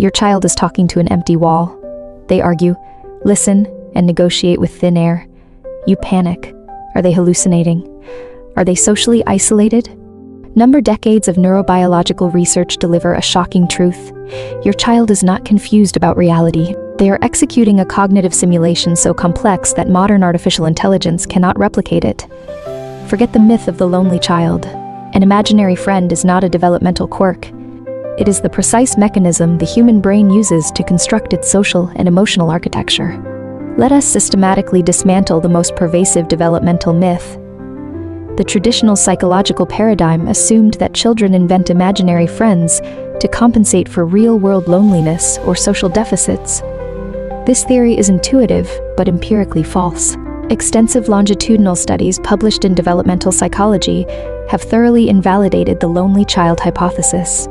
Your child is talking to an empty wall. They argue, listen, and negotiate with thin air. You panic. Are they hallucinating? Are they socially isolated? Decades of neurobiological research deliver a shocking truth. Your child is not confused about reality. They are executing a cognitive simulation so complex that modern artificial intelligence cannot replicate it. Forget the myth of the lonely child. An imaginary friend is not a developmental quirk. It is the precise mechanism the human brain uses to construct its social and emotional architecture. Let us systematically dismantle the most pervasive developmental myth. The traditional psychological paradigm assumed that children invent imaginary friends to compensate for real-world loneliness or social deficits. This theory is intuitive, but empirically false. Extensive longitudinal studies published in Developmental Psychology have thoroughly invalidated the lonely child hypothesis.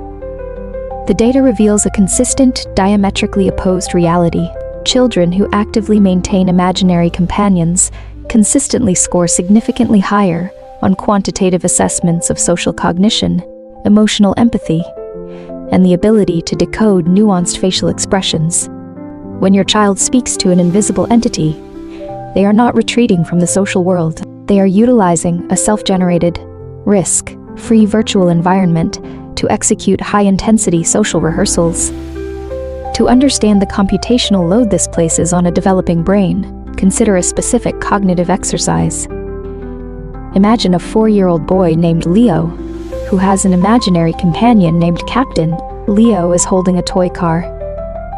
The data reveals a consistent, diametrically opposed reality. Children who actively maintain imaginary companions consistently score significantly higher on quantitative assessments of social cognition, emotional empathy, and the ability to decode nuanced facial expressions. When your child speaks to an invisible entity, they are not retreating from the social world. They are utilizing a self-generated, risk-free virtual environment to execute high-intensity social rehearsals. To understand the computational load this places on a developing brain, consider a specific cognitive exercise. Imagine a 4-year-old boy named Leo, who has an imaginary companion named Captain. Leo is holding a toy car.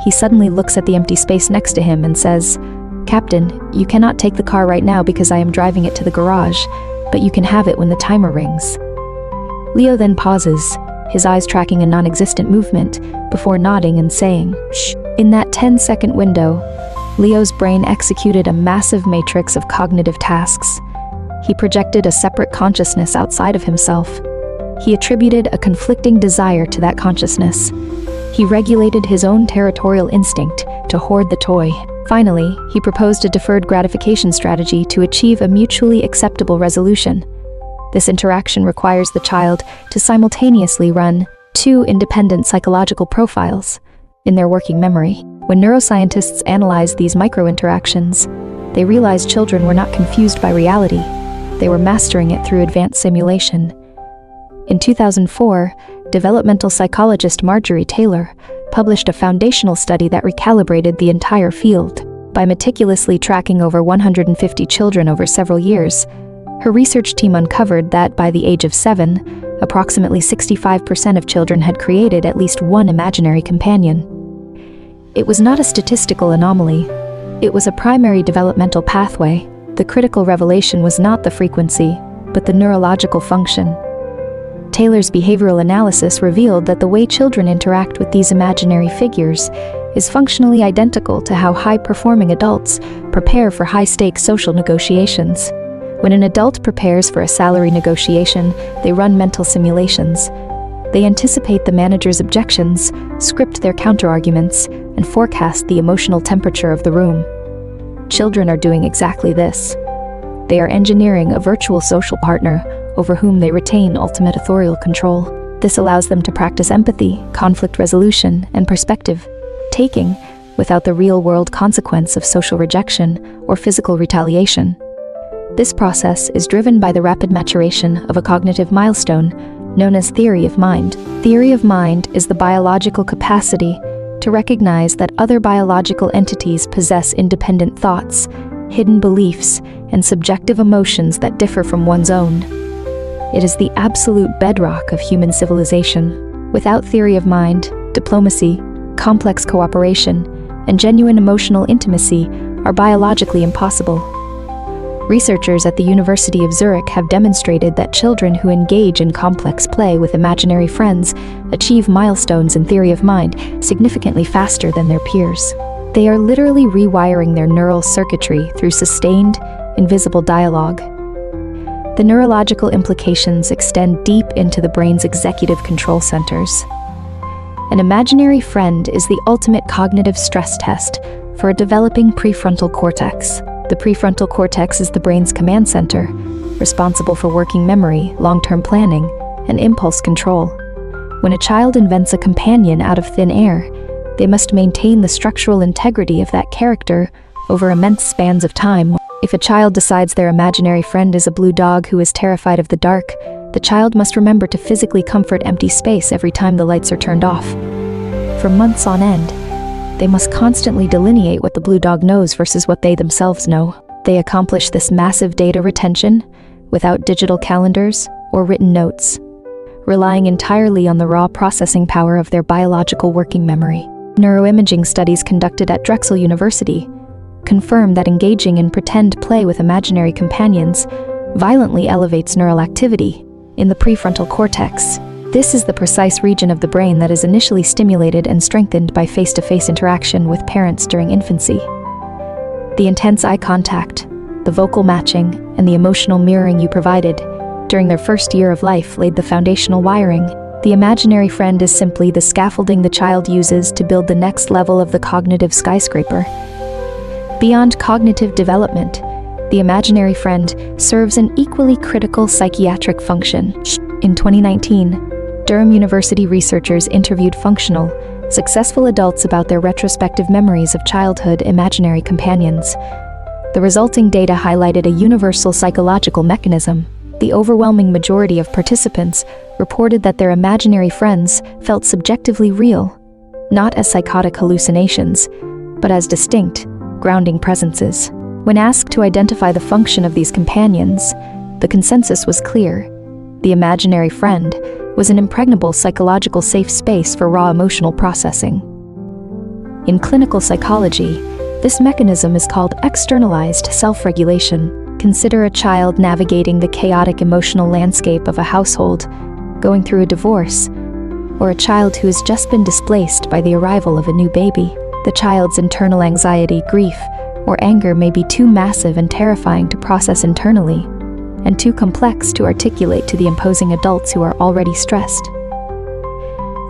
He suddenly looks at the empty space next to him and says, "Captain, you cannot take the car right now because I am driving it to the garage, but you can have it when the timer rings." Leo then pauses, his eyes tracking a non-existent movement, before nodding and saying, "Shh." In that 10-second window, Leo's brain executed a massive matrix of cognitive tasks. He projected a separate consciousness outside of himself. He attributed a conflicting desire to that consciousness. He regulated his own territorial instinct to hoard the toy. Finally, he proposed a deferred gratification strategy to achieve a mutually acceptable resolution. This interaction requires the child to simultaneously run 2 independent psychological profiles in their working memory. When neuroscientists analyzed these micro-interactions, they realized children were not confused by reality. They were mastering it through advanced simulation. In 2004, developmental psychologist Marjorie Taylor published a foundational study that recalibrated the entire field. By meticulously tracking over 150 children over several years, her research team uncovered that by the age of 7, approximately 65% of children had created at least one imaginary companion. It was not a statistical anomaly. It was a primary developmental pathway. The critical revelation was not the frequency, but the neurological function. Taylor's behavioral analysis revealed that the way children interact with these imaginary figures is functionally identical to how high-performing adults prepare for high-stakes social negotiations. When an adult prepares for a salary negotiation, they run mental simulations. They anticipate the manager's objections, script their counterarguments, and forecast the emotional temperature of the room. Children are doing exactly this. They are engineering a virtual social partner over whom they retain ultimate authorial control. This allows them to practice empathy, conflict resolution, and perspective taking without the real-world consequence of social rejection or physical retaliation. This process is driven by the rapid maturation of a cognitive milestone known as theory of mind. Theory of mind is the biological capacity to recognize that other biological entities possess independent thoughts, hidden beliefs, and subjective emotions that differ from one's own. It is the absolute bedrock of human civilization. Without theory of mind, diplomacy, complex cooperation, and genuine emotional intimacy are biologically impossible. Researchers at the University of Zurich have demonstrated that children who engage in complex play with imaginary friends achieve milestones in theory of mind significantly faster than their peers. They are literally rewiring their neural circuitry through sustained, invisible dialogue. The neurological implications extend deep into the brain's executive control centers. An imaginary friend is the ultimate cognitive stress test for a developing prefrontal cortex. The prefrontal cortex is the brain's command center, responsible for working memory, long-term planning, and impulse control. When a child invents a companion out of thin air, They must maintain the structural integrity of that character over immense spans of time. If a child decides their imaginary friend is a blue dog who is terrified of the dark, the child must remember to physically comfort empty space every time the lights are turned off. For months on end, they must constantly delineate what the blue dog knows versus what they themselves know. They accomplish this massive data retention without digital calendars or written notes, relying entirely on the raw processing power of their biological working memory. Neuroimaging studies conducted at Drexel University confirm that engaging in pretend play with imaginary companions violently elevates neural activity in the prefrontal cortex. This is the precise region of the brain that is initially stimulated and strengthened by face-to-face interaction with parents during infancy. The intense eye contact, the vocal matching, and the emotional mirroring you provided during their first year of life laid the foundational wiring. The imaginary friend is simply the scaffolding the child uses to build the next level of the cognitive skyscraper. Beyond cognitive development, the imaginary friend serves an equally critical psychiatric function. In 2019, Durham University researchers interviewed functional, successful adults about their retrospective memories of childhood imaginary companions. The resulting data highlighted a universal psychological mechanism. The overwhelming majority of participants reported that their imaginary friends felt subjectively real, not as psychotic hallucinations, but as distinct, grounding presences. When asked to identify the function of these companions, the consensus was clear. The imaginary friend was an impregnable psychological safe space for raw emotional processing. In clinical psychology, this mechanism is called externalized self-regulation. Consider a child navigating the chaotic emotional landscape of a household, going through a divorce, or a child who has just been displaced by the arrival of a new baby. The child's internal anxiety, grief, or anger may be too massive and terrifying to process internally, and too complex to articulate to the imposing adults who are already stressed.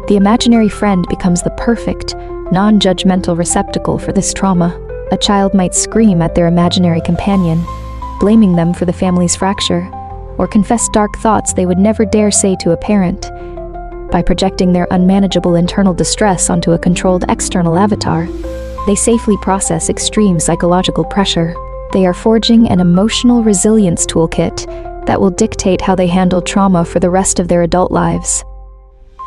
The imaginary friend becomes the perfect, non-judgmental receptacle for this trauma. A child might scream at their imaginary companion, blaming them for the family's fracture, or confess dark thoughts they would never dare say to a parent. By projecting their unmanageable internal distress onto a controlled external avatar, they safely process extreme psychological pressure. They are forging an emotional resilience toolkit that will dictate how they handle trauma for the rest of their adult lives.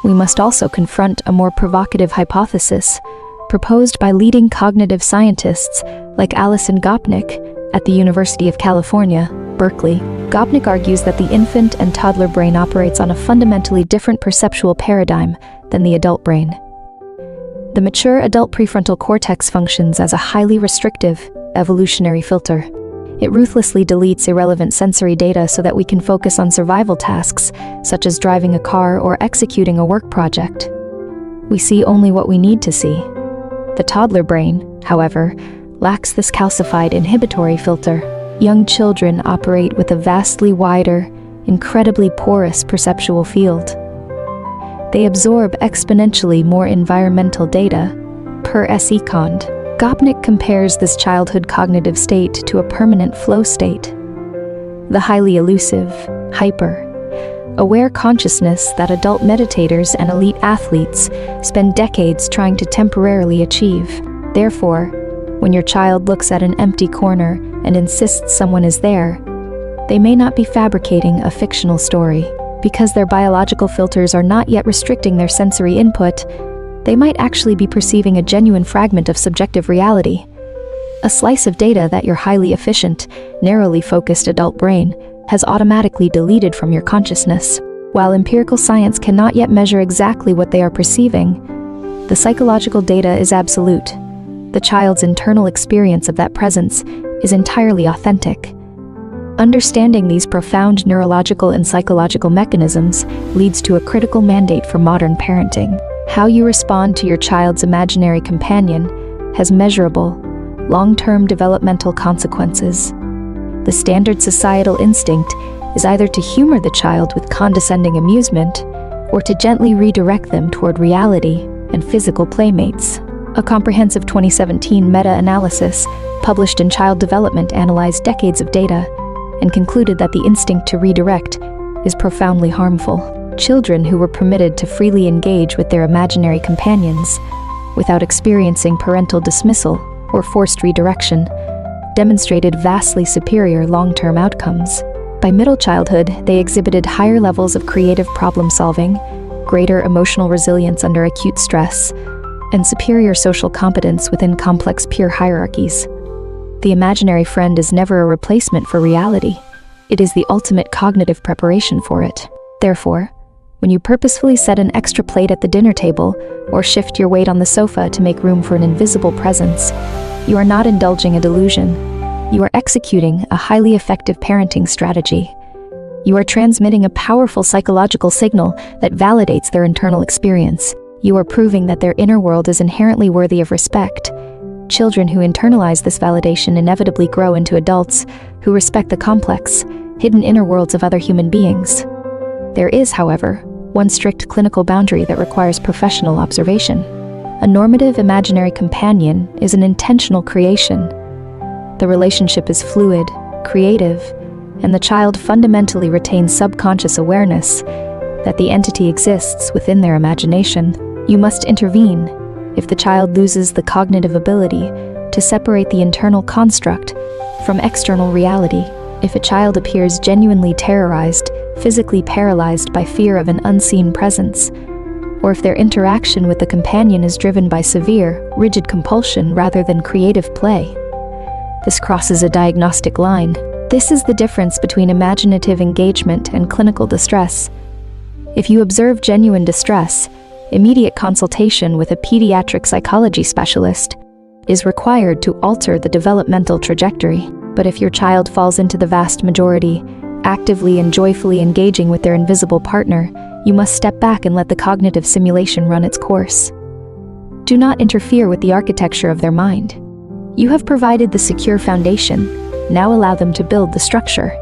We must also confront a more provocative hypothesis proposed by leading cognitive scientists like Alison Gopnik at the University of California, Berkeley. Gopnik argues that the infant and toddler brain operates on a fundamentally different perceptual paradigm than the adult brain. The mature adult prefrontal cortex functions as a highly restrictive, evolutionary filter. It ruthlessly deletes irrelevant sensory data so that we can focus on survival tasks, such as driving a car or executing a work project. We see only what we need to see. The toddler brain, however, lacks this calcified inhibitory filter. Young children operate with a vastly wider, incredibly porous perceptual field. They absorb exponentially more environmental data per second. Gopnik compares this childhood cognitive state to a permanent flow state. The highly elusive, hyper-aware consciousness that adult meditators and elite athletes spend decades trying to temporarily achieve. Therefore, when your child looks at an empty corner and insists someone is there, they may not be fabricating a fictional story. Because their biological filters are not yet restricting their sensory input, they might actually be perceiving a genuine fragment of subjective reality, a slice of data that your highly efficient, narrowly focused adult brain has automatically deleted from your consciousness. While empirical science cannot yet measure exactly what they are perceiving, the psychological data is absolute. The child's internal experience of that presence is entirely authentic. Understanding these profound neurological and psychological mechanisms leads to a critical mandate for modern parenting. How you respond to your child's imaginary companion has measurable, long-term developmental consequences. The standard societal instinct is either to humor the child with condescending amusement or to gently redirect them toward reality and physical playmates. A comprehensive 2017 meta-analysis published in Child Development analyzed decades of data and concluded that the instinct to redirect is profoundly harmful. Children who were permitted to freely engage with their imaginary companions without experiencing parental dismissal or forced redirection, demonstrated vastly superior long-term outcomes. By middle childhood, they exhibited higher levels of creative problem-solving, greater emotional resilience under acute stress, and superior social competence within complex peer hierarchies. The imaginary friend is never a replacement for reality. It is the ultimate cognitive preparation for it. Therefore, when you purposefully set an extra plate at the dinner table or shift your weight on the sofa to make room for an invisible presence, you are not indulging a delusion. You are executing a highly effective parenting strategy. You are transmitting a powerful psychological signal that validates their internal experience. You are proving that their inner world is inherently worthy of respect. Children who internalize this validation inevitably grow into adults who respect the complex, hidden inner worlds of other human beings. There is, however, one strict clinical boundary that requires professional observation. A normative imaginary companion is an intentional creation. The relationship is fluid, creative, and the child fundamentally retains subconscious awareness that the entity exists within their imagination. You must intervene if the child loses the cognitive ability to separate the internal construct from external reality. If a child appears genuinely terrorized, physically paralyzed by fear of an unseen presence, or if their interaction with the companion is driven by severe, rigid compulsion rather than creative play, this crosses a diagnostic line. This is the difference between imaginative engagement and clinical distress. If you observe genuine distress, immediate consultation with a pediatric psychology specialist is required to alter the developmental trajectory. But if your child falls into the vast majority, actively and joyfully engaging with their invisible partner, you must step back and let the cognitive simulation run its course. Do not interfere with the architecture of their mind. You have provided the secure foundation. Now allow them to build the structure.